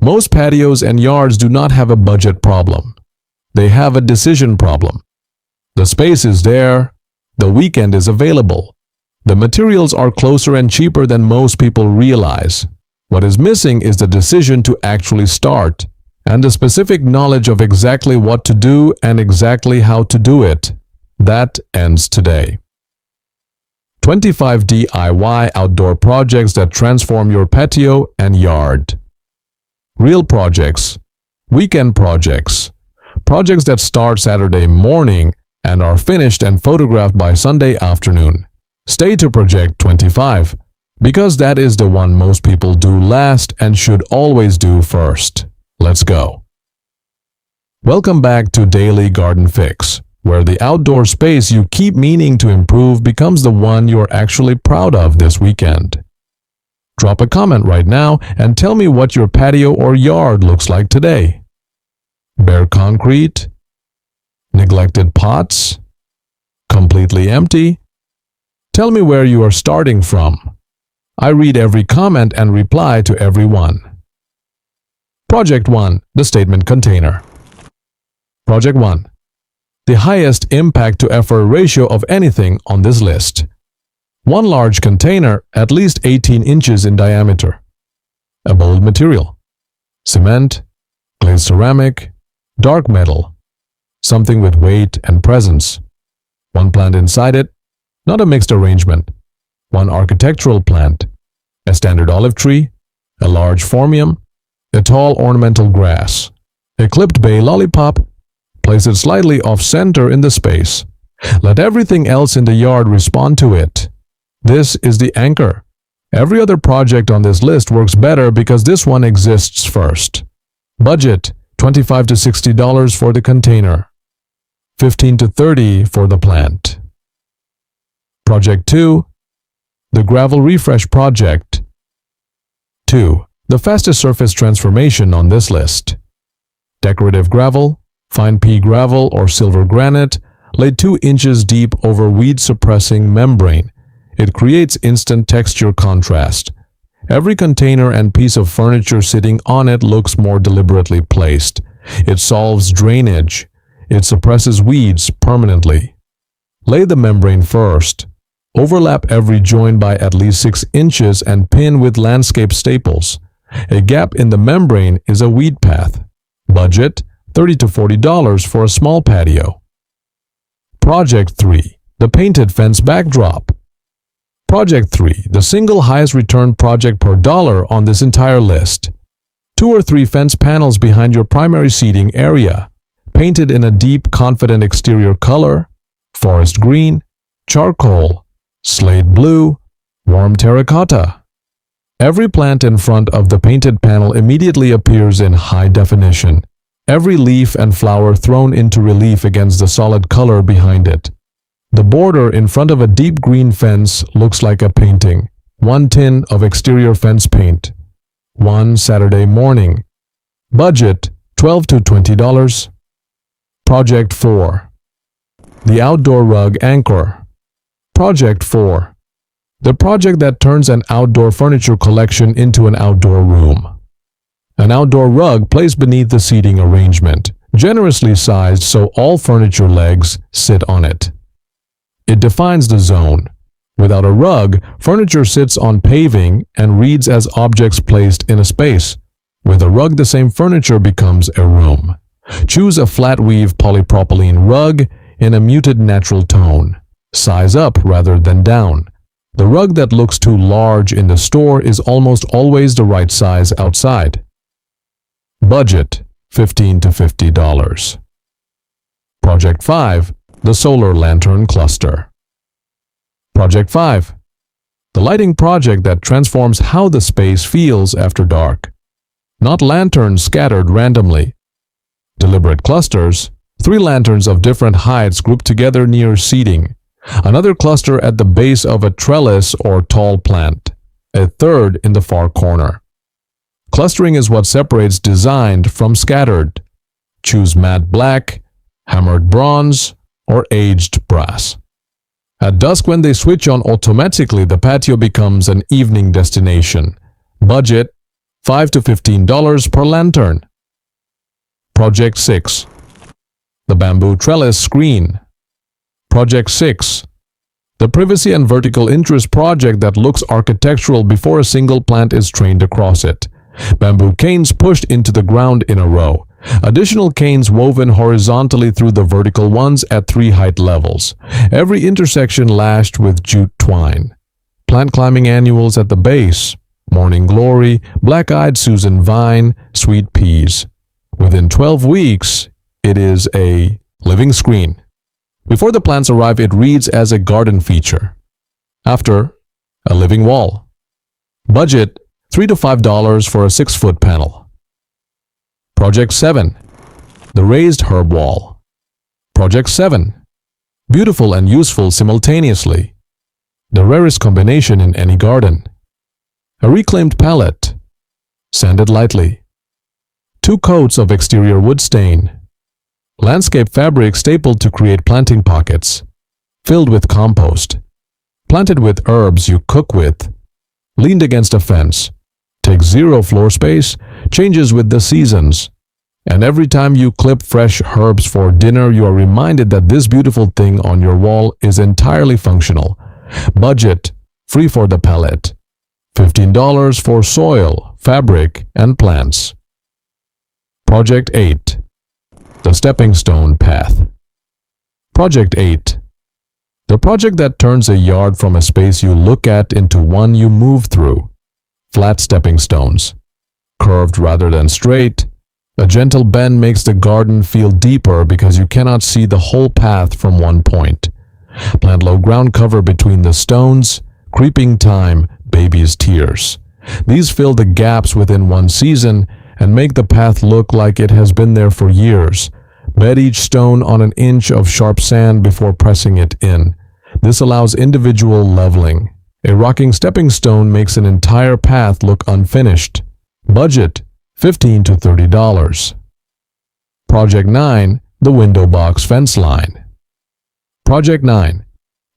Most patios and yards do not have a budget problem. They have a decision problem. The space is there, the weekend is available. The materials are closer and cheaper than most people realize. What is missing is the decision to actually start, and the specific knowledge of exactly what to do and exactly how to do it. That ends today. 25 DIY outdoor projects that transform your patio and yard. Real projects, weekend projects, projects that start Saturday morning and are finished and photographed by Sunday afternoon. Stay to project 25, because that is the one most people do last and should always do first. Let's go. Welcome back to Daily Garden Fix, where the outdoor space you keep meaning to improve becomes the one you're actually proud of this weekend. Drop a comment right now and tell me what your patio or yard looks like today. Bare concrete? Neglected pots? Completely empty? Tell me where you are starting from. I read every comment and reply to every one. Project 1. The statement container. Project 1. The highest impact to effort ratio of anything on this list. One large container, at least 18 inches in diameter. A bold material. Cement, glazed ceramic, dark metal. Something with weight and presence. One plant inside it, not a mixed arrangement. One architectural plant. A standard olive tree, a large phormium, a tall ornamental grass. A clipped bay lollipop. Place it slightly off-center in the space. Let everything else in the yard respond to it. This is the anchor. Every other project on this list works better because this one exists first. Budget: $25 to $60 for the container. $15 to $30 for the plant. Project 2. The Gravel Refresh Project. 2. The fastest surface transformation on this list. Decorative gravel, fine pea gravel or silver granite, laid 2 inches deep over weed-suppressing membrane. It creates instant texture contrast. Every container and piece of furniture sitting on it looks more deliberately placed. It solves drainage. It suppresses weeds permanently. Lay the membrane first. Overlap every joint by at least 6 inches and pin with landscape staples. A gap in the membrane is a weed path. Budget: $30 to $40 for a small patio. Project 3. The Painted Fence Backdrop. Project 3. The single highest return project per dollar on this entire list. 2 or 3 fence panels behind your primary seating area. Painted in a deep, confident exterior color, forest green, charcoal, slate blue, warm terracotta. Every plant in front of the painted panel immediately appears in high definition. Every leaf and flower thrown into relief against the solid color behind it. The border in front of a deep green fence looks like a painting. 1 tin of exterior fence paint. One Saturday morning. Budget: $12 to $20. Project 4. The Outdoor Rug Anchor. Project 4. The project that turns an outdoor furniture collection into an outdoor room. An outdoor rug placed beneath the seating arrangement, generously sized so all furniture legs sit on it. It defines the zone. Without a rug, furniture sits on paving and reads as objects placed in a space. With a rug, the same furniture becomes a room. Choose a flat weave polypropylene rug in a muted natural tone. Size up rather than down. The rug that looks too large in the store is almost always the right size outside. Budget: $15 to $50. Project 5. The Solar Lantern Cluster. Project 5. The lighting project that transforms how the space feels after dark. Not lanterns scattered randomly. Deliberate clusters, 3 lanterns of different heights grouped together near seating. Another cluster at the base of a trellis or tall plant. A third in the far corner. Clustering is what separates designed from scattered. Choose matte black, hammered bronze, or aged brass. At dusk, when they switch on automatically, the patio becomes an evening destination. Budget: $5 to $15 per lantern. Project 6. The bamboo trellis screen. Project 6. The privacy and vertical interest project that looks architectural before a single plant is trained across it. Bamboo canes pushed into the ground in a row. Additional canes woven horizontally through the vertical ones at 3 height levels. Every intersection lashed with jute twine. Plant climbing annuals at the base. Morning glory, black-eyed Susan vine, sweet peas. Within 12 weeks, it is a living screen. Before the plants arrive, it reads as a garden feature. After, a living wall. Budget, $3 to $5 for a 6-foot panel. Project 7. The raised herb wall. Project 7. Beautiful and useful simultaneously. The rarest combination in any garden. A reclaimed pallet. Sanded lightly. 2 coats of exterior wood stain. Landscape fabric stapled to create planting pockets. Filled with compost. Planted with herbs you cook with. Leaned against a fence. Takes 0 floor space. Changes with the seasons. And every time you clip fresh herbs for dinner, you are reminded that this beautiful thing on your wall is entirely functional. Budget, free for the pallet. $15 for soil, fabric, and plants. Project 8. The stepping stone path. Project 8. The project that turns a yard from a space you look at into one you move through. Flat stepping stones. Curved rather than straight. A gentle bend makes the garden feel deeper because you cannot see the whole path from one point. Plant low ground cover between the stones. Creeping thyme, baby's tears. These fill the gaps within one season and make the path look like it has been there for years. Bed each stone on an inch of sharp sand before pressing it in. This allows individual leveling. A rocking stepping stone makes an entire path look unfinished. Budget, $15 to $30. Project 9. The window box fence line. Project 9.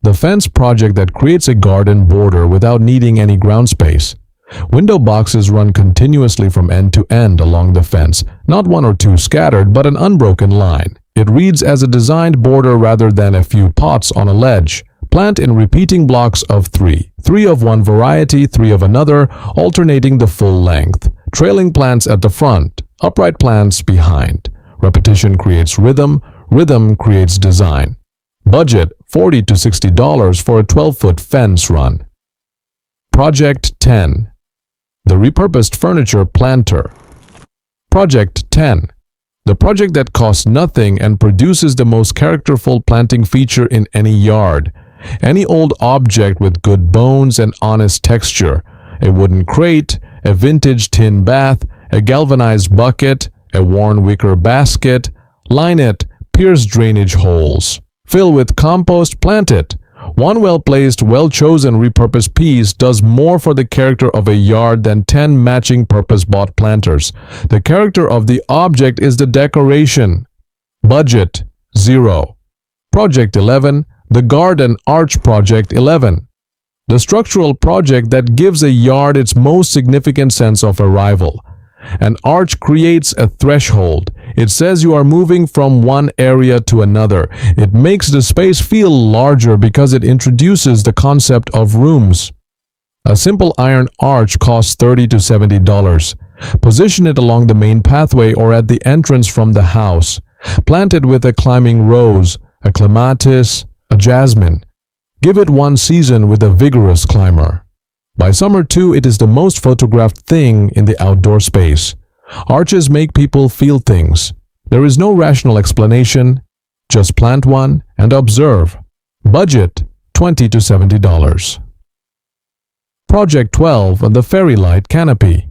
The fence project that creates a garden border without needing any ground space. Window boxes run continuously from end to end along the fence, not 1 or 2 scattered, but an unbroken line. It reads as a designed border rather than a few pots on a ledge. Plant in repeating blocks of 3. 3 of one variety, 3 of another, alternating the full length. Trailing plants at the front, upright plants behind. Repetition creates rhythm, rhythm creates design. Budget, $40 to $60 for a 12-foot fence run. Project 10. The repurposed furniture planter. Project 10. The project that costs nothing and produces the most characterful planting feature in any yard. Any old object with good bones and honest texture. A wooden crate, a vintage tin bath, a galvanized bucket, a worn wicker basket. Line it, pierce drainage holes. Fill with compost, plant it. One well-placed, well-chosen repurposed piece does more for the character of a yard than 10 matching purpose-bought planters. The character of the object is the decoration. Budget, 0. Project 11. The Garden Arch Project 11. The structural project that gives a yard its most significant sense of arrival. An arch creates a threshold. It says you are moving from one area to another. It makes the space feel larger because it introduces the concept of rooms. A simple iron arch costs $30 to $70. Position it along the main pathway or at the entrance from the house. Plant it with a climbing rose, a clematis, a jasmine. Give it one season with a vigorous climber. By summer 2, it is the most photographed thing in the outdoor space. Arches make people feel things. There is no rational explanation. Just plant one and observe. Budget, $20 to $70. Project 12. The Fairy Light Canopy.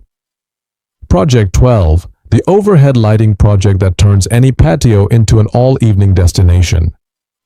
Project 12. The overhead lighting project that turns any patio into an all-evening destination.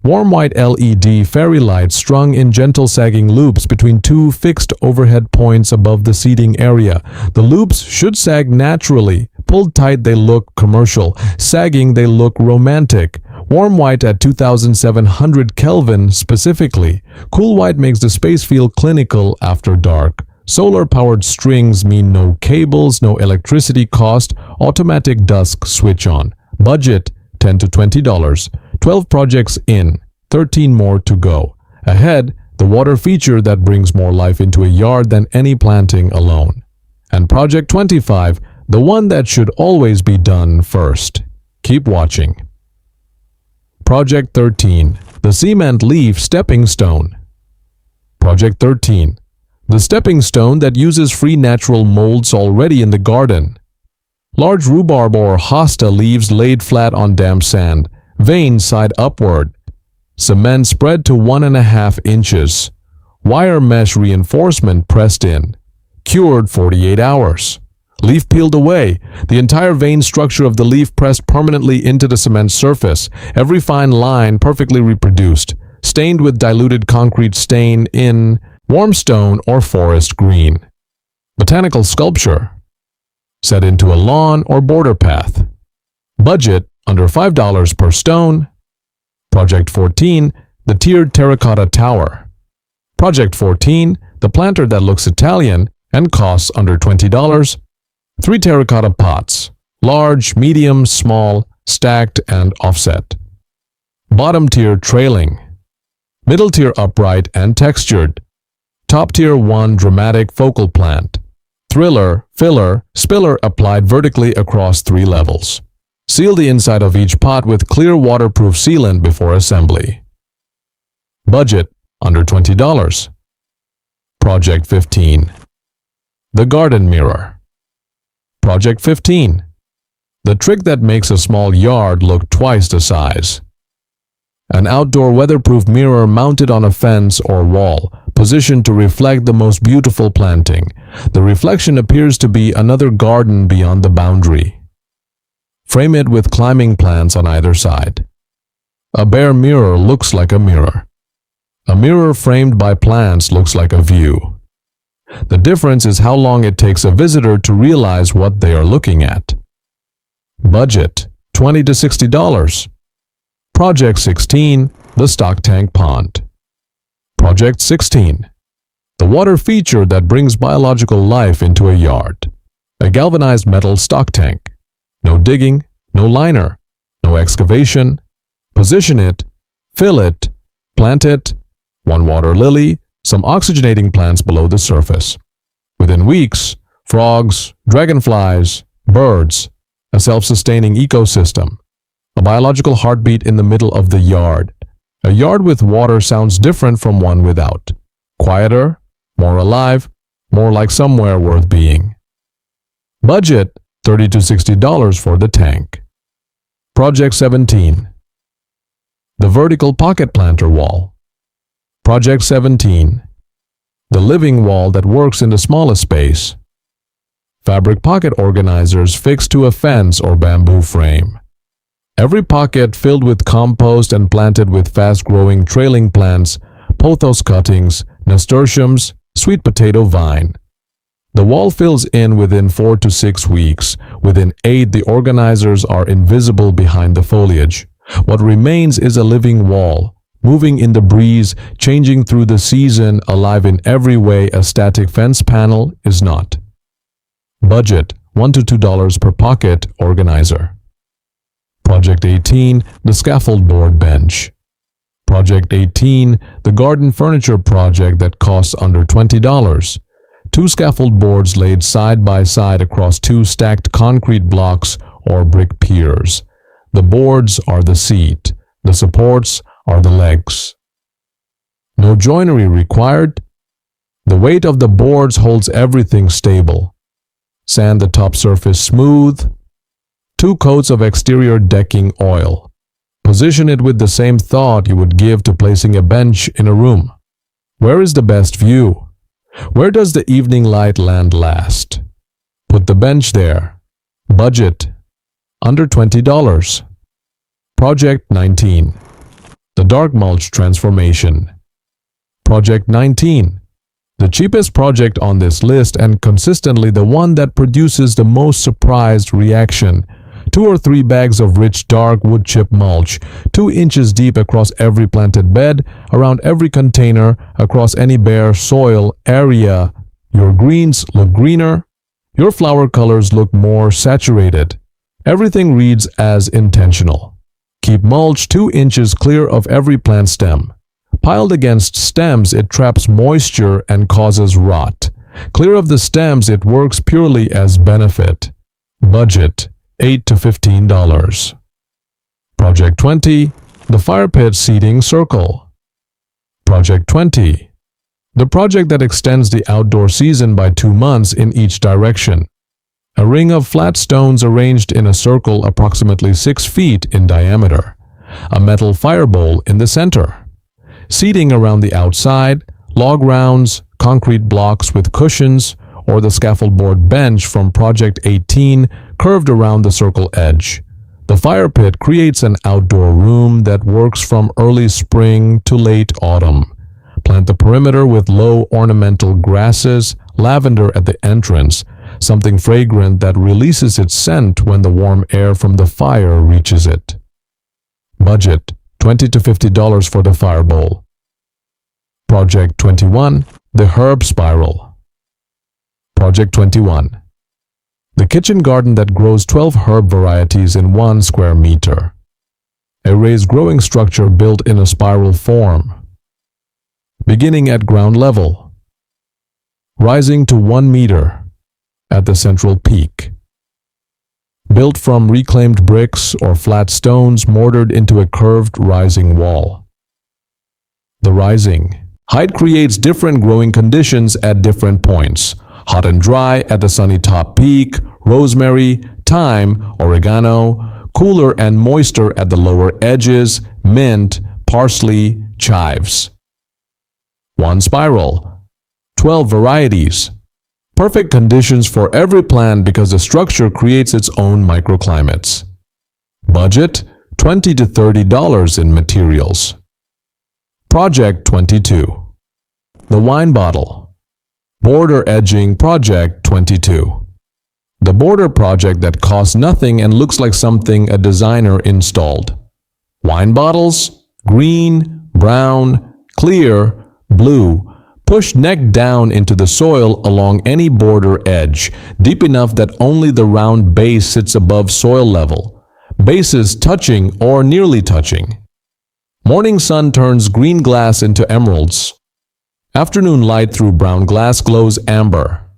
Warm white LED fairy lights strung in gentle sagging loops between 2 fixed overhead points above the seating area. The loops should sag naturally. Pulled tight they look commercial. Sagging they look romantic. Warm white at 2700 Kelvin specifically. Cool white makes the space feel clinical after dark. Solar-powered strings mean no cables, no electricity cost, automatic dusk switch on. Budget $10 to $20. 12 projects in, 13 more to go. Ahead, the water feature that brings more life into a yard than any planting alone. And Project 25, the one that should always be done first. Keep watching. Project 13, the cement leaf stepping stone. Project 13, the stepping stone that uses free natural molds already in the garden. Large rhubarb or hosta leaves laid flat on damp sand, vein side upward. Cement spread to 1.5 inches. Wire mesh reinforcement pressed in. Cured 48 hours. Leaf peeled away. The entire vein structure of the leaf pressed permanently into the cement surface. Every fine line perfectly reproduced. Stained with diluted concrete stain in warm stone or forest green. Botanical sculpture. Set into a lawn or border path. Budget under $5 per stone. Project 14, the tiered terracotta tower. Project 14, the planter that looks Italian and costs under $20. 3 terracotta pots, large, medium, small, stacked and offset. Bottom tier trailing. Middle tier upright and textured. Top tier 1 dramatic focal plant. Thriller, filler, spiller applied vertically across 3 levels. Seal the inside of each pot with clear waterproof sealant before assembly. Budget under $20. Project 15, the garden mirror. Project 15, the trick that makes a small yard look twice the size. An outdoor weatherproof mirror mounted on a fence or wall, positioned to reflect the most beautiful planting. The reflection appears to be another garden beyond the boundary. Frame it with climbing plants on either side. A bare mirror looks like a mirror. A mirror framed by plants looks like a view. The difference is how long it takes a visitor to realize what they are looking at. Budget $20 to $60. Project 16, the stock tank pond. Project 16, the water feature that brings biological life into a yard. A galvanized metal stock tank. No digging, no liner, no excavation. Position it, fill it, plant it, 1 water lily, some oxygenating plants below the surface. Within weeks, frogs, dragonflies, birds, a self-sustaining ecosystem. A biological heartbeat in the middle of the yard. A yard with water sounds different from one without. Quieter, more alive, more like somewhere worth being. Budget $30 to $60 for the tank. Project 17, the vertical pocket planter wall. Project 17, the living wall that works in the smallest space. Fabric pocket organizers fixed to a fence or bamboo frame. Every pocket filled with compost and planted with fast-growing trailing plants, pothos cuttings, nasturtiums, sweet potato vine. The wall fills in within 4 to 6 weeks. Within 8, the organizers are invisible behind the foliage. What remains is a living wall, moving in the breeze, changing through the season, alive in every way a static fence panel is not. Budget $1 to $2 per pocket organizer. Project 18, the scaffold board bench. Project 18, the garden furniture project that costs under $20. 2 scaffold boards laid side by side across 2 stacked concrete blocks or brick piers. The boards are the seat, the supports are the legs. No joinery required. The weight of the boards holds everything stable. Sand the top surface smooth. 2 coats of exterior decking oil. Position it with the same thought you would give to placing a bench in a room. Where is the best view? Where does the evening light land last? Put the bench there. Budget under $20. Project 19, the dark mulch transformation. Project 19, the cheapest project on this list and consistently the one that produces the most surprised reaction. 2 or 3 bags of rich dark wood chip mulch, 2 inches deep across every planted bed, around every container, across any bare soil area Your greens look greener. Your flower colors look more saturated. Everything reads as intentional. Keep mulch 2 inches clear of every plant stem. Piled against stems, it traps moisture and causes rot. Clear of the stems, it works purely as benefit. Budget $8 to $15. Project 20. The fire pit seating circle. Project 20. The project that extends the outdoor season by 2 months in each direction. A ring of flat stones arranged in a circle approximately 6 feet in diameter. A metal fire bowl in the center. Seating around the outside, log rounds, concrete blocks with cushions, or the scaffold board bench from Project 18 curved around the circle edge. The fire pit creates an outdoor room that works from early spring to late autumn. Plant the perimeter with low ornamental grasses, lavender at the entrance, something fragrant that releases its scent when the warm air from the fire reaches it. Budget $20 to $50 for the fire bowl. Project 21. The herb spiral. Project 21. The kitchen garden that grows 12 herb varieties in 1 square meter. A raised growing structure built in a spiral form. Beginning at ground level, rising to 1 meter at the central peak. Built from reclaimed bricks or flat stones mortared into a curved rising wall. The rising height creates different growing conditions at different points. Hot and dry at the sunny top peak, rosemary, thyme, oregano, cooler and moister at the lower edges, mint, parsley, chives. 1 spiral, 12 varieties. Perfect conditions for every plant because the structure creates its own microclimates. Budget $20 to $30 in materials. Project 22. The wine bottle. Border edging Project 22. The border project that costs nothing and looks like something a designer installed. Wine bottles, green, brown, clear, blue, pushed neck down into the soil along any border edge, deep enough that only the round base sits above soil level, bases touching or nearly touching. Morning sun turns green glass into emeralds. Afternoon light through brown glass glows amber.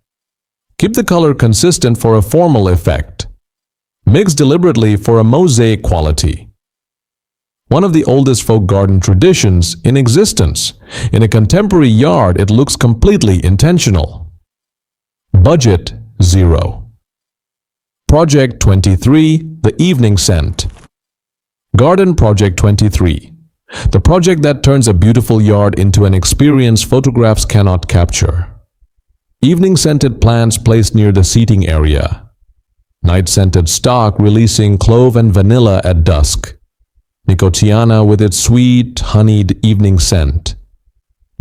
Keep the color consistent for a formal effect. Mix deliberately for a mosaic quality. One of the oldest folk garden traditions in existence. In a contemporary yard, it looks completely intentional. Budget $0. Project 23. The evening scent. Garden Project 23. The project that turns a beautiful yard into an experience photographs cannot capture. Evening scented plants placed near the seating area. Night scented stock releasing clove and vanilla at dusk. Nicotiana with its sweet, honeyed evening scent.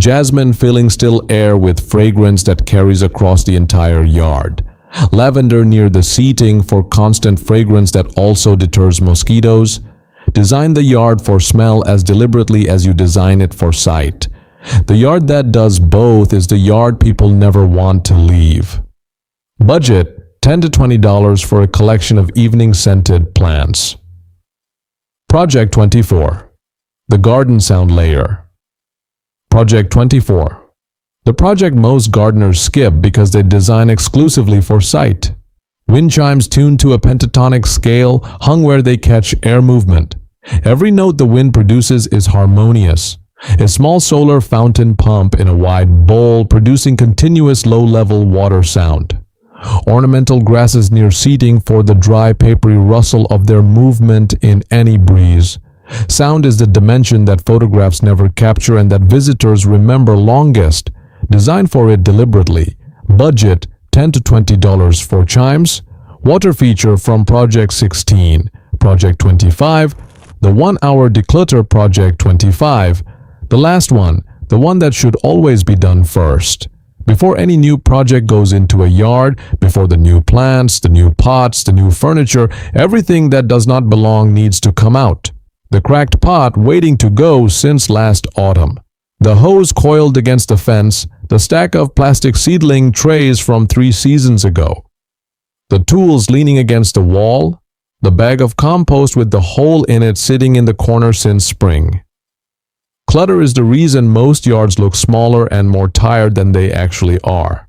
Jasmine filling still air with fragrance that carries across the entire yard. Lavender near the seating for constant fragrance that also deters mosquitoes. Design the yard for smell as deliberately as you design it for sight. The yard that does both is the yard people never want to leave. Budget $10 to $20 for a collection of evening scented plants. Project 24. The garden sound layer. Project 24. The project most gardeners skip because they design exclusively for sight. Wind chimes tuned to a pentatonic scale hung where they catch air movement. Every note the wind produces is harmonious. A small solar fountain pump in a wide bowl producing continuous low-level water sound. Ornamental grasses near seating for the dry papery rustle of their movement in any breeze. Sound is the dimension that photographs never capture and that visitors remember longest. Design for it deliberately. Budget $10 to $20 for chimes. Water feature from Project 16. Project 25. The 1-hour declutter Project 25. The last one, the one that should always be done first. Before any new project goes into a yard, before the new plants, the new pots, the new furniture, everything that does not belong needs to come out. The cracked pot waiting to go since last autumn. The hose coiled against the fence, the stack of plastic seedling trays from 3 seasons ago, the tools leaning against the wall, the bag of compost with the hole in it sitting in the corner since spring. Clutter is the reason most yards look smaller and more tired than they actually are.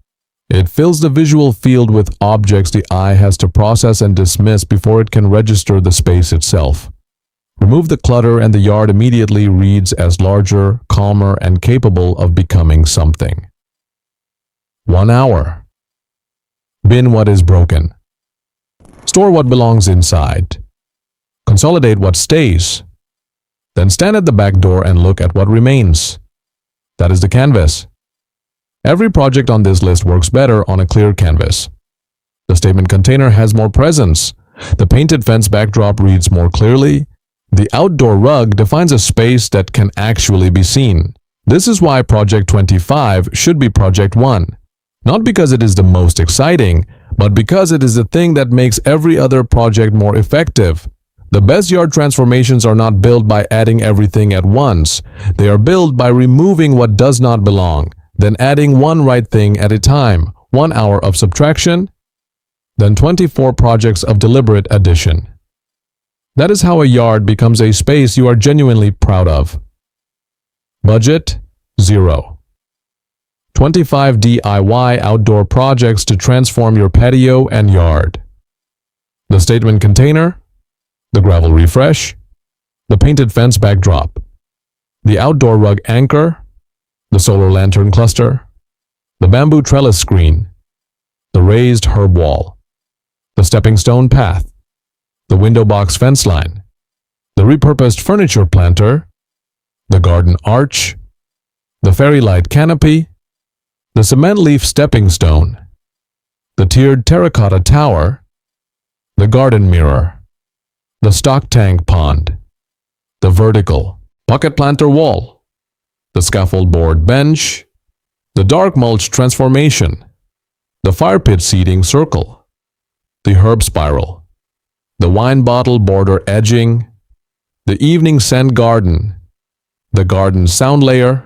It fills the visual field with objects the eye has to process and dismiss before it can register the space itself. Remove the clutter and the yard immediately reads as larger, calmer, and capable of becoming something. 1 hour. Bin what is broken. Store what belongs inside. Consolidate what stays. Then stand at the back door and look at what remains. That is the canvas. Every project on this list works better on a clear canvas. The statement container has more presence. The painted fence backdrop reads more clearly. The outdoor rug defines a space that can actually be seen. This is why Project 25 should be Project 1. Not because it is the most exciting, but because it is the thing that makes every other project more effective. The best yard transformations are not built by adding everything at once. They are built by removing what does not belong, then adding one right thing at a time, 1 hour of subtraction, then 24 projects of deliberate addition. That is how a yard becomes a space you are genuinely proud of. Budget, 0. 25 DIY outdoor projects to transform your patio and yard. The statement container, the gravel refresh, the painted fence backdrop, the outdoor rug anchor, the solar lantern cluster, the bamboo trellis screen, the raised herb wall, the stepping stone path, the window box fence line, the repurposed furniture planter, the garden arch, the fairy light canopy, the cement leaf stepping stone, the tiered terracotta tower, the garden mirror, the stock tank pond, the vertical bucket planter wall, the scaffold board bench, the dark mulch transformation, the fire pit seating circle, the herb spiral, the wine bottle border edging, the evening scent garden, the garden sound layer,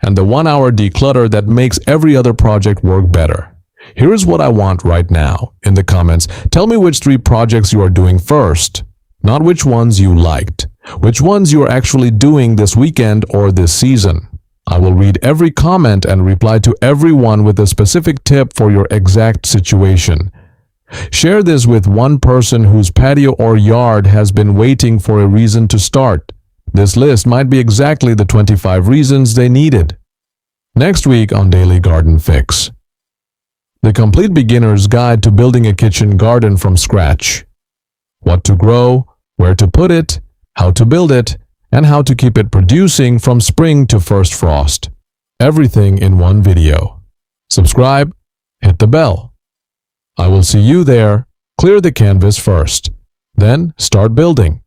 and the 1 hour declutter that makes every other project work better. Here is what I want right now. In the comments, tell me which 3 projects you are doing first, not which ones you liked, which ones you are actually doing this weekend or this season. I will read every comment and reply to everyone with a specific tip for your exact situation. Share this with one person whose patio or yard has been waiting for a reason to start. This list might be exactly the 25 reasons they needed. Next week on Daily Garden Fix. The Complete Beginner's Guide to Building a Kitchen Garden from Scratch. What to grow, where to put it, how to build it, and how to keep it producing from spring to first frost. Everything in one video. Subscribe, hit the bell. I will see you there. Clear the canvas first, then start building.